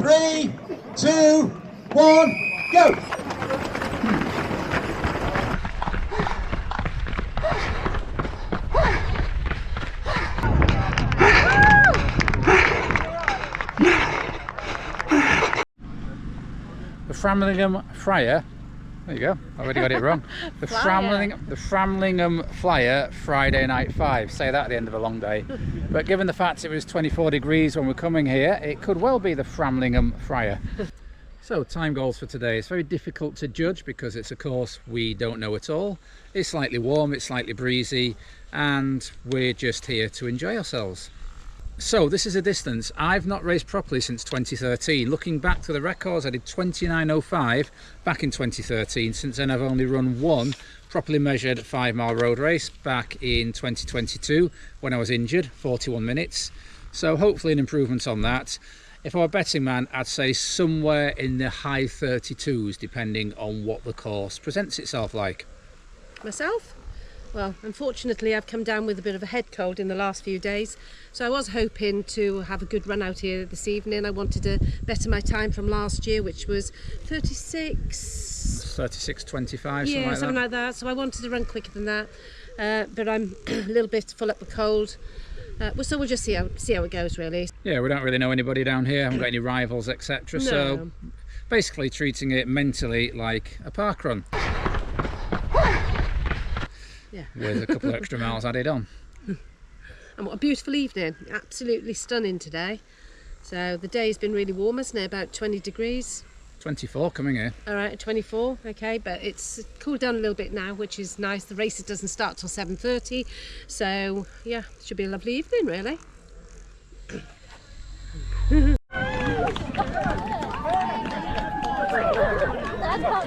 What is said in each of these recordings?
3, 2, 1, go! The Framlingham Flyer, there you go, I already got it wrong. The Framlingham Flyer Friday night 5. Say that at the end of a long day. But given the fact it was 24 degrees when we're coming here, it could well be the Framlingham Flyer. So time goals for today. It's very difficult to judge because it's a course we don't know at all. It's slightly warm, it's slightly breezy, and we're just here to enjoy ourselves. So this is a distance I've not raced properly since 2013. Looking back to the records, I did 29.05 back in 2013. Since then I've only run one properly measured 5 mile road race back in 2022 when I was injured, 41 minutes. So hopefully an improvement on that. If I were a betting man, I'd say somewhere in the high 32s depending on what the course presents itself like. Myself? Well, unfortunately I've come down with a bit of a head cold in the last few days, so I was hoping to have a good run out here this evening. I wanted to better my time from last year, which was 36.25, yeah, something like that. So I wanted to run quicker than that, but I'm a little bit full up with cold. So we'll just see how it goes, really. Yeah, we don't really know anybody down here, haven't got any rivals, etc. No. So basically treating it mentally like a park run. Yeah. With a couple of extra miles added on. And what a beautiful evening, absolutely stunning today. So the day's been really warm, hasn't it? About 20 degrees. 24 coming here. All right, 24, okay, but it's cooled down a little bit now, which is nice. The race doesn't start till 7:30, so yeah, it should be a lovely evening, really.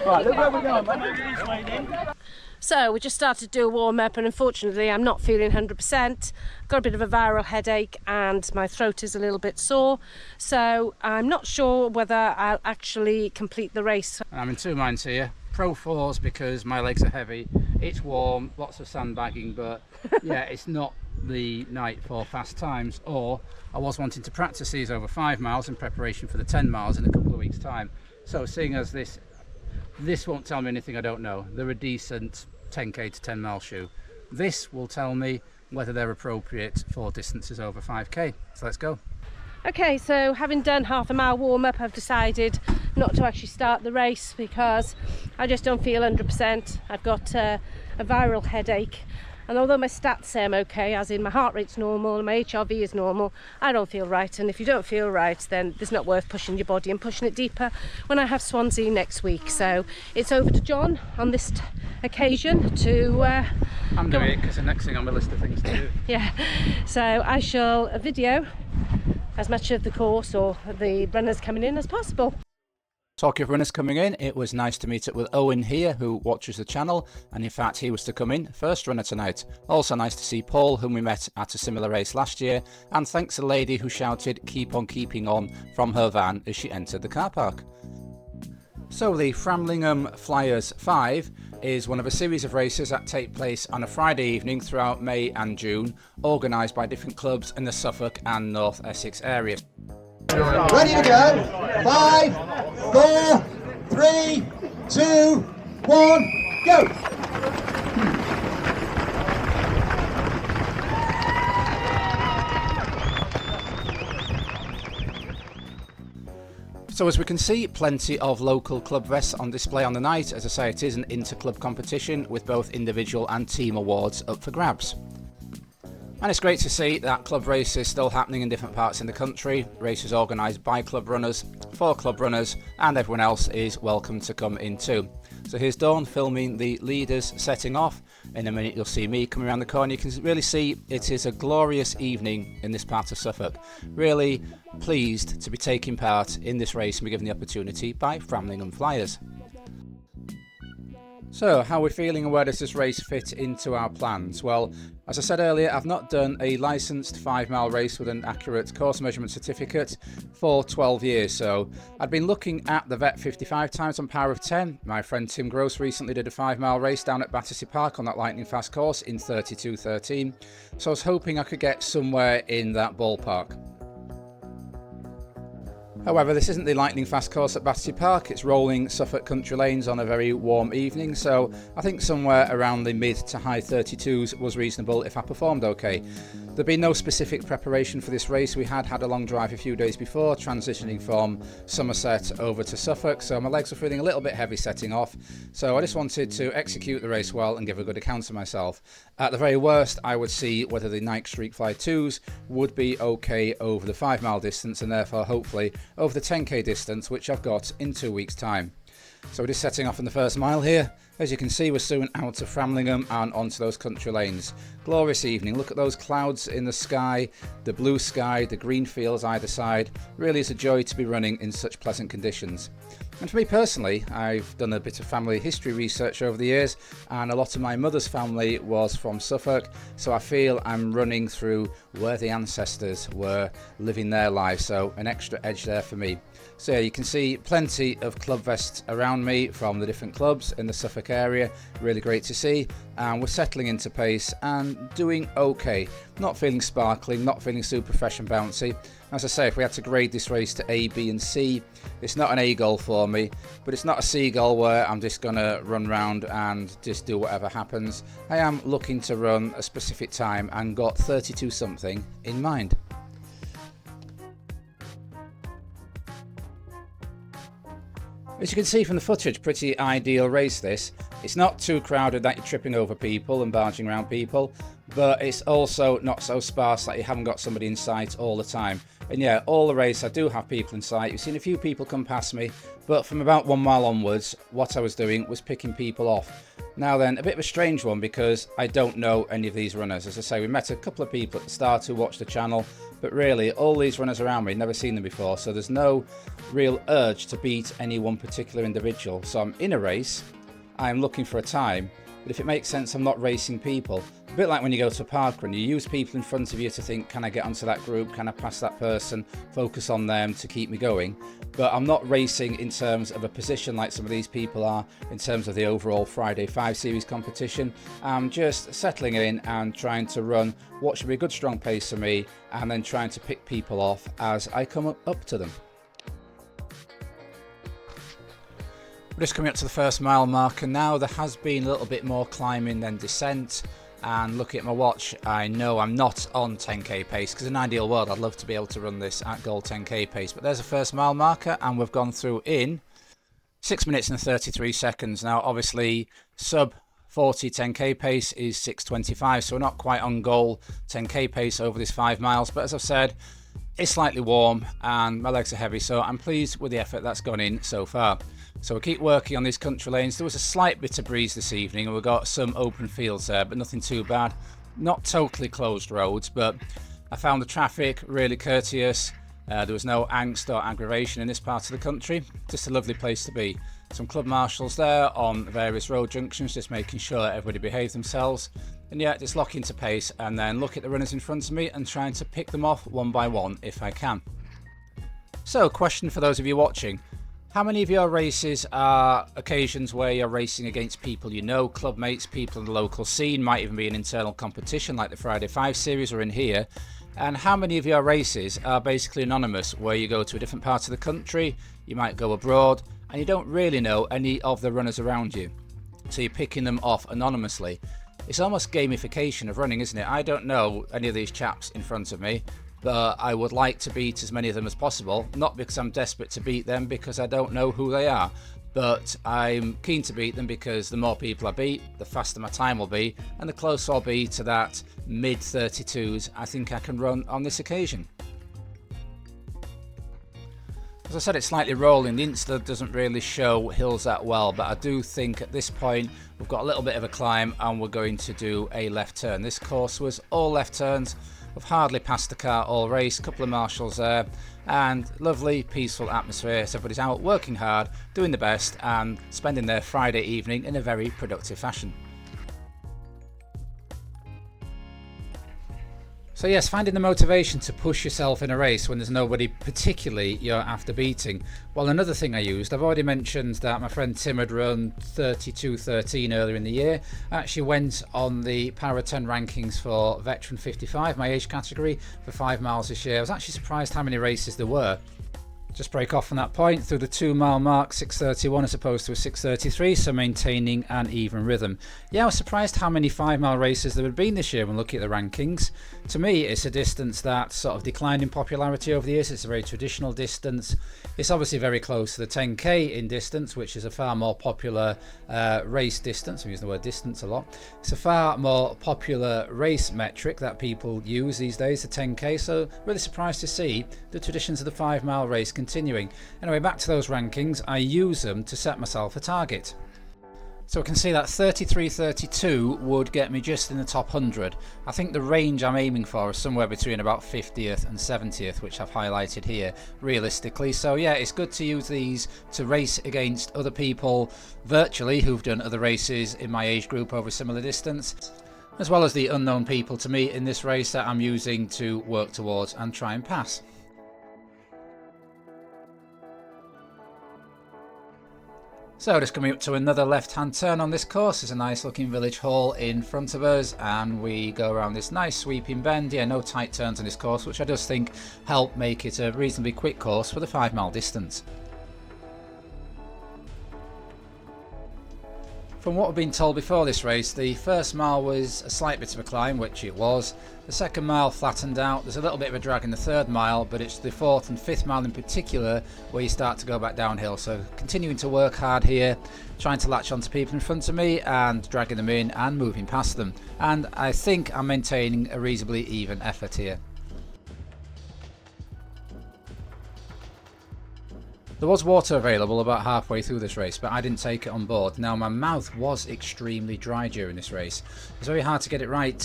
Right, look where we're going. So we just started to do a warm up, and unfortunately I'm not feeling 100%. Got a bit of a viral headache and my throat is a little bit sore, so I'm not sure whether I'll actually complete the race. I'm in two minds here. Pro 4s because my legs are heavy, it's warm, lots of sandbagging, but yeah, it's not the night for fast times. Or I was wanting to practice these over 5 miles in preparation for the 10 miles in a couple of weeks time. So seeing as this won't tell me anything I don't know. They're a decent 10k to 10 mile shoe. This will tell me whether they're appropriate for distances over 5k. So let's go. Okay, so having done half a mile warm up, I've decided not to actually start the race because I just don't feel 100%. I've got a viral headache, and although my stats say I'm okay, as in my heart rate's normal and my HRV is normal, I don't feel right. And if you don't feel right, then it's not worth pushing your body and pushing it deeper when I have Swansea next week. So it's over to John on this occasion to I'm doing it because the next thing on my list of things to do. Yeah, so I shall video as much of the course or the runners coming in as possible. Talking of runners coming in, it was nice to meet up with Owen here, who watches the channel, and in fact he was to come in first runner tonight. Also nice to see Paul, whom we met at a similar race last year, and thanks to the lady who shouted "keep on keeping on" from her van as she entered the car park. So the Framlingham Flyers 5 is one of a series of races that take place on a Friday evening throughout May and June, organised by different clubs in the Suffolk and North Essex areas. Ready to go. 5, 4, 3, 2, 1, go! So as we can see, plenty of local club vests on display on the night. As I say, it is an inter-club competition with both individual and team awards up for grabs. And it's great to see that club races still happening in different parts in the country. Races organised by club runners, for club runners, and everyone else is welcome to come in too. So here's Dawn filming the leaders setting off. In a minute you'll see me coming around the corner. You can really see it is a glorious evening in this part of Suffolk. Really pleased to be taking part in this race and be given the opportunity by Framlingham Flyers. So, how are we feeling and where does this race fit into our plans? Well, as I said earlier, I've not done a licensed 5 mile race with an accurate course measurement certificate for 12 years. So, I'd been looking at the VET 55 times on Power of 10. My friend Tim Gross recently did a 5 mile race down at Battersea Park on that lightning fast course in 32:13. So, I was hoping I could get somewhere in that ballpark. However, this isn't the lightning fast course at Battersea Park, it's rolling Suffolk country lanes on a very warm evening, so I think somewhere around the mid to high 32s was reasonable if I performed okay. There'd been no specific preparation for this race. We had a long drive a few days before, transitioning from Somerset over to Suffolk, so my legs were feeling a little bit heavy setting off, so I just wanted to execute the race well and give a good account of myself. At the very worst, I would see whether the Nike Streakfly 2s would be okay over the 5 mile distance, and therefore hopefully over the 10k distance, which I've got in 2 weeks' time. So we're just setting off in the first mile here. As you can see, we're soon out of Framlingham and onto those country lanes. Glorious evening. Look at those clouds in the sky, the blue sky, the green fields either side. Really is a joy to be running in such pleasant conditions. And for me personally, I've done a bit of family history research over the years, and a lot of my mother's family was from Suffolk, so I feel I'm running through where the ancestors were living their lives, so an extra edge there for me. So yeah, you can see plenty of club vests around me from the different clubs in the Suffolk area. Really great to see, and we're settling into pace and doing okay. Not feeling sparkling, not feeling super fresh and bouncy. As I say, if we had to grade this race to A, B and C, it's not an A goal for me, but it's not a C goal where I'm just going to run round and just do whatever happens. I am looking to run a specific time and got 32 something in mind. As you can see from the footage, pretty ideal race this. It's not too crowded that you're tripping over people and barging around people, but it's also not so sparse that you haven't got somebody in sight all the time. And yeah, all the race I do have people in sight. You've seen a few people come past me, but from about 1 mile onwards, what I was doing was picking people off. Now then, a bit of a strange one because I don't know any of these runners. As I say, we met a couple of people at the start who watched the channel, but really all these runners around me, never seen them before, so there's no real urge to beat any one particular individual. So I'm in a race, I'm looking for a time, but if it makes sense, I'm not racing people. A bit like when you go to a park run, you use people in front of you to think, can I get onto that group, can I pass that person, focus on them to keep me going. But I'm not racing in terms of a position like some of these people are in terms of the overall Friday 5 series competition. I'm just settling in and trying to run what should be a good strong pace for me, and then trying to pick people off as I come up to them. We're just coming up to the first mile marker now. There has been a little bit more climbing than descent, and looking at my watch, I know I'm not on 10k pace, because in an ideal world I'd love to be able to run this at goal 10k pace, but there's a first mile marker and we've gone through in 6 minutes and 33 seconds. Now obviously sub 40 10k pace is 6:25, so we're not quite on goal 10k pace over this 5 miles, but as I've said, it's slightly warm and my legs are heavy, so I'm pleased with the effort that's gone in so far. So we'll keep working on these country lanes. There was a slight bit of breeze this evening and we've got some open fields there, but nothing too bad. Not totally closed roads, but I found the traffic really courteous. There was no angst or aggravation in this part of the country. Just a lovely place to be. Some club marshals there on various road junctions, just making sure everybody behaves themselves. And yeah, just lock into pace and then look at the runners in front of me and trying to pick them off one by one if I can. So, question for those of you watching. How many of your races are occasions where you're racing against people you know, club mates, people in the local scene, might even be an internal competition like the Friday 5 series or in here? And how many of your races are basically anonymous, where you go to a different part of the country, you might go abroad, and you don't really know any of the runners around you? So you're picking them off anonymously. It's almost gamification of running, isn't it? I don't know any of these chaps in front of me, but I would like to beat as many of them as possible, not because I'm desperate to beat them, because I don't know who they are, but I'm keen to beat them because the more people I beat, the faster my time will be, and the closer I'll be to that mid 32s I think I can run on this occasion. As I said, it's slightly rolling. The Insta doesn't really show hills that well, but I do think at this point we've got a little bit of a climb and we're going to do a left turn. This course was all left turns. We've hardly passed the car all race, a couple of marshals there, and lovely peaceful atmosphere. So everybody's out working hard, doing the best and spending their Friday evening in a very productive fashion. So yes, finding the motivation to push yourself in a race when there's nobody particularly you're after beating. Well, another thing I used, I've already mentioned that my friend Tim had run 32:13 earlier in the year. I actually went on the Para 10 rankings for Veteran 55, my age category, for 5 miles this year. I was actually surprised how many races there were. Just break off from that point through the 2 mile mark, 6:31 as opposed to a 6:33, so maintaining an even rhythm. Yeah, I was surprised how many 5 mile races there had been this year when looking at the rankings. To me, it's a distance that sort of declined in popularity over the years. It's a very traditional distance. It's obviously very close to the 10k in distance, which is a far more popular race distance. I'm using the word distance a lot. It's a far more popular race metric that people use these days, the 10k, so really surprised to see the traditions of the 5 mile race continuing. Anyway, back to those rankings. I use them to set myself a target. So I can see that 33.32 would get me just in the top 100. I think the range I'm aiming for is somewhere between about 50th and 70th, which I've highlighted here realistically. So yeah, it's good to use these to race against other people virtually who've done other races in my age group over a similar distance, as well as the unknown people to me in this race that I'm using to work towards and try and pass. So just coming up to another left-hand turn on this course. There's a nice looking village hall in front of us, and we go around this nice sweeping bend. Yeah, no tight turns on this course, which I just think help make it a reasonably quick course for the 5 mile distance. From what I've been told before this race, the first mile was a slight bit of a climb, which it was. The second mile flattened out. There's a little bit of a drag in the third mile, but it's the fourth and fifth mile in particular where you start to go back downhill. So continuing to work hard here, trying to latch onto people in front of me and dragging them in and moving past them. And I think I'm maintaining a reasonably even effort here. There was water available about halfway through this race, but I didn't take it on board. Now, my mouth was extremely dry during this race. It's very hard to get it right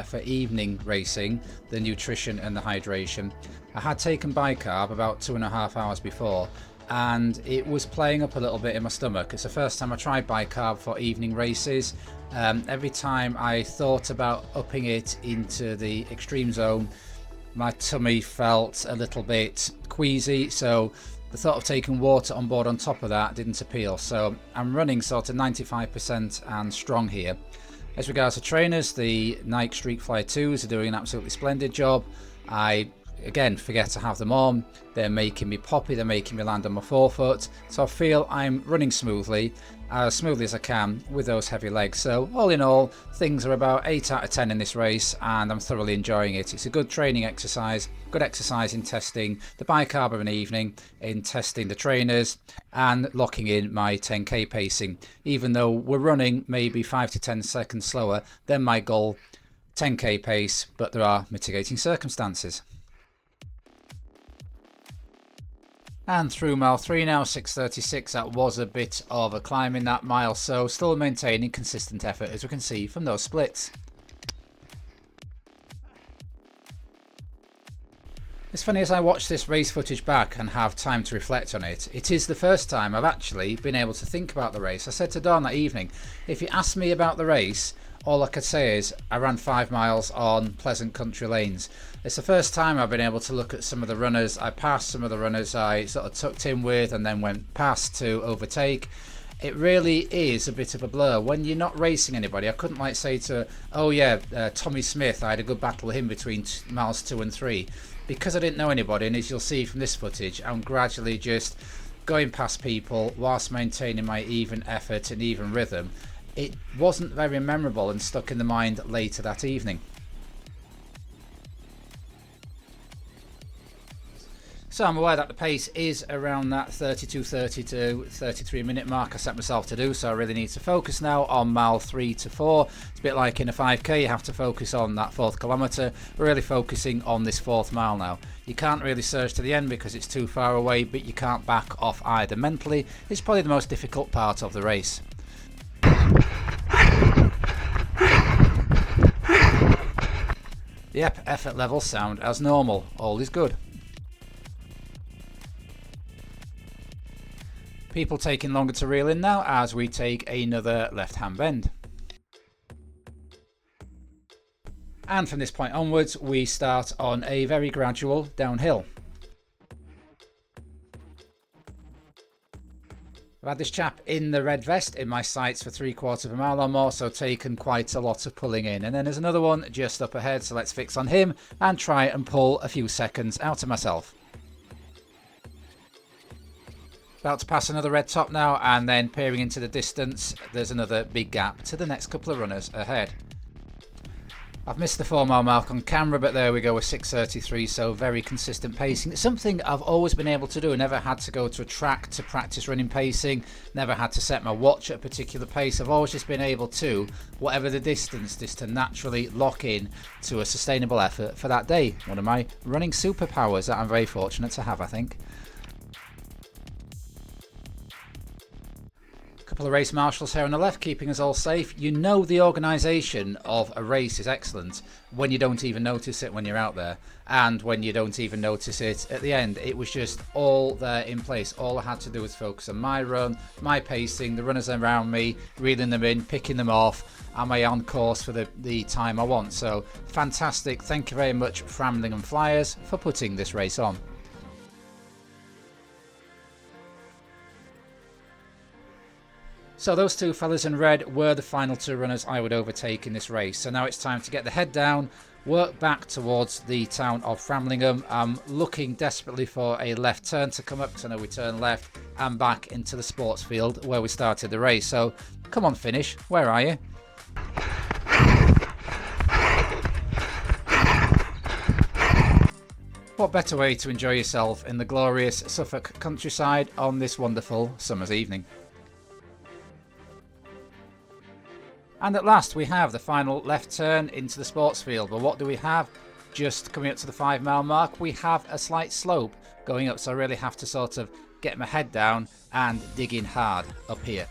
for evening racing, the nutrition and the hydration. I had taken bicarb about 2.5 hours before, and it was playing up a little bit in my stomach. It's the first time I tried bicarb for evening races. Every time I thought about upping it into the extreme zone, my tummy felt a little bit queasy, so the thought of taking water on board on top of that didn't appeal. So I'm running sort of 95% and strong here. As regards to trainers, the Nike Streakfly 2s are doing an absolutely splendid job. I again forget to have them on. They're making me poppy, they're making me land on my forefoot, so I feel I'm running smoothly as I can with those heavy legs. So all in all, things are about 8 out of 10 in this race, and I'm thoroughly enjoying it. It's a good training exercise, good exercise in testing the bicarb of an evening, in testing the trainers and locking in my 10k pacing. Even though we're running maybe 5 to 10 seconds slower than my goal 10k pace, but there are mitigating circumstances. And through mile 3 now, 6:36, that was a bit of a climb in that mile, so still maintaining consistent effort as we can see from those splits. It's funny, as I watch this race footage back and have time to reflect on it, it is the first time I've actually been able to think about the race. I said to Dawn that evening, if you asked me about the race, all I could say is I ran 5 miles on pleasant country lanes. It's the first time I've been able to look at some of the runners I passed, some of the runners I sort of tucked in with and then went past to overtake. It really is a bit of a blur when you're not racing anybody. I couldn't like say to, oh yeah, Tommy Smith, I had a good battle with him between miles 2 and 3. Because I didn't know anybody, and as you'll see from this footage, I'm gradually just going past people whilst maintaining my even effort and even rhythm. It wasn't very memorable and stuck in the mind later that evening. So I'm aware that the pace is around that 32-30 to 33 minute mark I set myself to do, so I really need to focus now on mile 3 to 4. It's a bit like in a 5k, you have to focus on that 4th kilometre. We're really focusing on this 4th mile now. You can't really surge to the end because it's too far away, but you can't back off either. Mentally, it's probably the most difficult part of the race. Yep, effort levels sound as normal. All is good. People taking longer to reel in now as we take another left-hand bend. And from this point onwards, we start on a very gradual downhill. I've had this chap in the red vest in my sights for 3/4 of a mile or more, so taken quite a lot of pulling in. And then there's another one just up ahead, so let's fix on him and try and pull a few seconds out of myself. About to pass another red top now, and then peering into the distance, there's another big gap to the next couple of runners ahead. I've missed the 4 mile mark on camera, but there we go with 6:33, so very consistent pacing. It's something I've always been able to do. I never had to go to a track to practice running pacing, never had to set my watch at a particular pace. I've always just been able to, whatever the distance, just to naturally lock in to a sustainable effort for that day. One of my running superpowers that I'm very fortunate to have, I think. Couple of race marshals here on the left, keeping us all safe. You know the organisation of a race is excellent when you don't even notice it when you're out there, and when you don't even notice it at the end. It was just all there in place. All I had to do was focus on my run, my pacing, the runners around me, reeling them in, picking them off. Am I on course for the time I want? So fantastic. Thank you very much, Framlingham Flyers, for putting this race on. So those two fellas in red were the final 2 runners I would overtake in this race. So now it's time to get the head down, work back towards the town of Framlingham. I'm looking desperately for a left turn to come up, because I know we turn left, and back into the sports field where we started the race. So come on, finish. Where are you? What better way to enjoy yourself in the glorious Suffolk countryside on this wonderful summer's evening? And at last we have the final left turn into the sports field. But what do we have? Just coming up to the 5 mile mark, we have a slight slope going up, so I really have to sort of get my head down and dig in hard up here.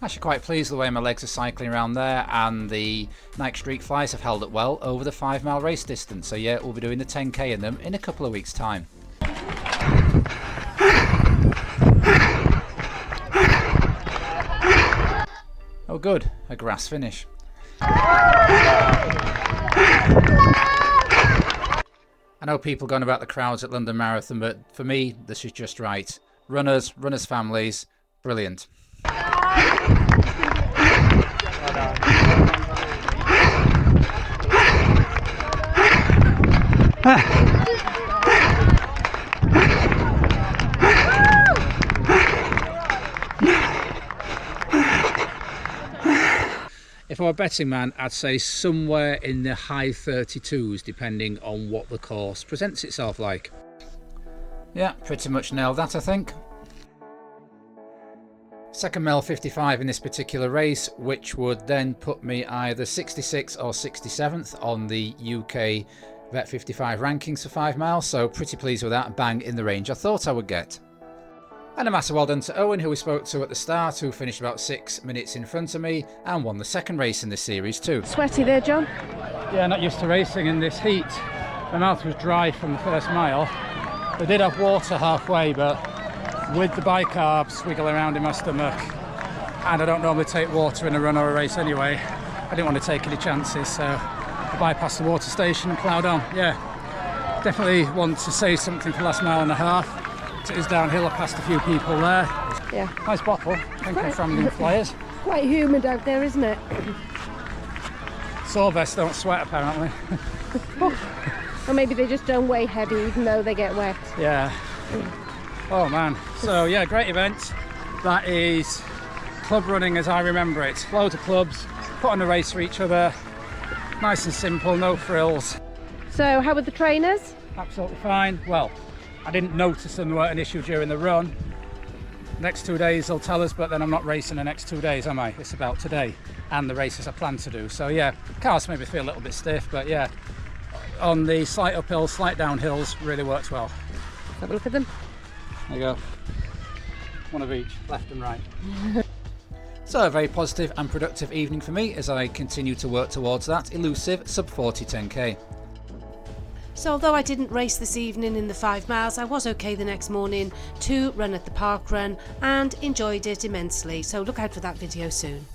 Actually quite pleased with the way my legs are cycling around there, and the Nike Streakflies have held up well over the 5 mile race distance. So yeah, we'll be doing the 10k in them in a couple of weeks' time. Oh good, a grass finish. I know people going about the crowds at London Marathon, but for me this is just right. Runners families, brilliant. If I were a betting man, I'd say somewhere in the high 32s, depending on what the course presents itself like. Yeah, pretty much nailed that, I think. Second mile 55 in this particular race, which would then put me either 66th or 67th on the UK Vet 55 rankings for 5 miles, so pretty pleased with that. Bang in the range I thought I would get. And a massive well done to Owen, who we spoke to at the start, who finished about 6 minutes in front of me and won the second race in this series too. Sweaty there, John? Yeah, not used to racing in this heat. My mouth was dry from the first mile. They did have water halfway, but with the bicarbs wiggle around in my stomach, and I don't normally take water in a run or a race anyway, I didn't want to take any chances, so I bypassed the water station and ploughed on. Yeah, definitely want to say something for the last mile and a half. It is downhill, I passed a few people there. Yeah. Nice bottle, thank you from the Flyers. Quite humid out there, isn't it? Sore vests don't sweat apparently. Or maybe they just don't weigh heavy even though they get wet. Yeah. Oh man. So yeah, great event. That is club running as I remember it. Loads of clubs, put on a race for each other. Nice and simple, no frills. So how were the trainers? Absolutely fine. Well, I didn't notice them weren't an issue during the run. Next 2 days they'll tell us, but then I'm not racing the next 2 days, am I? It's about today and the races I plan to do. So yeah, cars made me feel a little bit stiff, but yeah, on the slight uphills, slight downhills, really worked well. Have a look at them. There you go. One of each, left and right. So a very positive and productive evening for me as I continue to work towards that elusive sub 40 10k. So although I didn't race this evening in the 5 miles, I was okay the next morning to run at the park run and enjoyed it immensely. So look out for that video soon.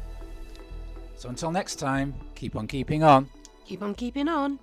So until next time, keep on keeping on. Keep on keeping on.